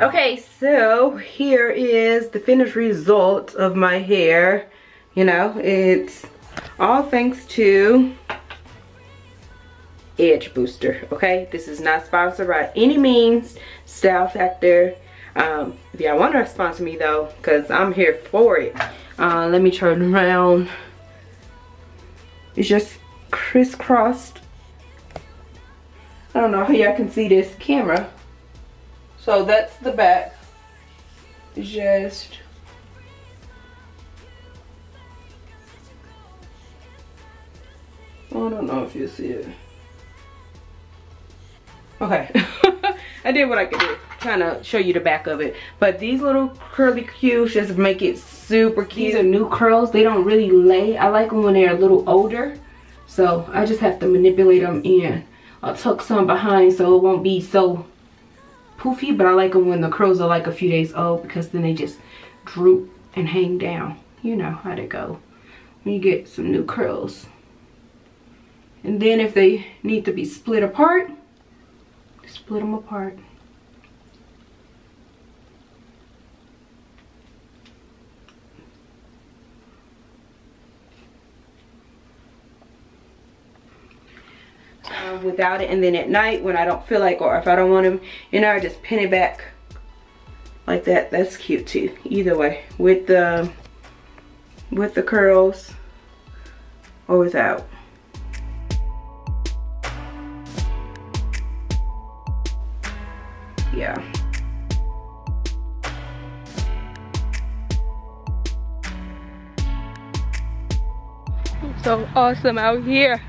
Okay, so here is the finished result of my hair. You know, it's all thanks to Edge Booster. Okay, this is not sponsored by any means. Style Factor. If y'all want to sponsor me though, because I'm here for it. Let me turn around. It's just crisscrossed. I don't know how y'all can see this camera. So that's the back. Just I don't know if you see it. Okay. I did what I could do, trying to show you the back of it. But these little curly cues just make it super cute. These are new curls. They don't really lay. I like them when they're a little older. So I just have to manipulate them in. I'll tuck some behind so it won't be so poofy. But I like them when the curls are like a few days old, because then they just droop and hang down. You know how to go when you get some new curls. And then if they need to be split apart, split them apart. Without it, and then at night when I don't feel like, or if I don't want them, you know, I just pin it back like that. That's cute too. Either way, with the curls or without. Yeah. So awesome out here.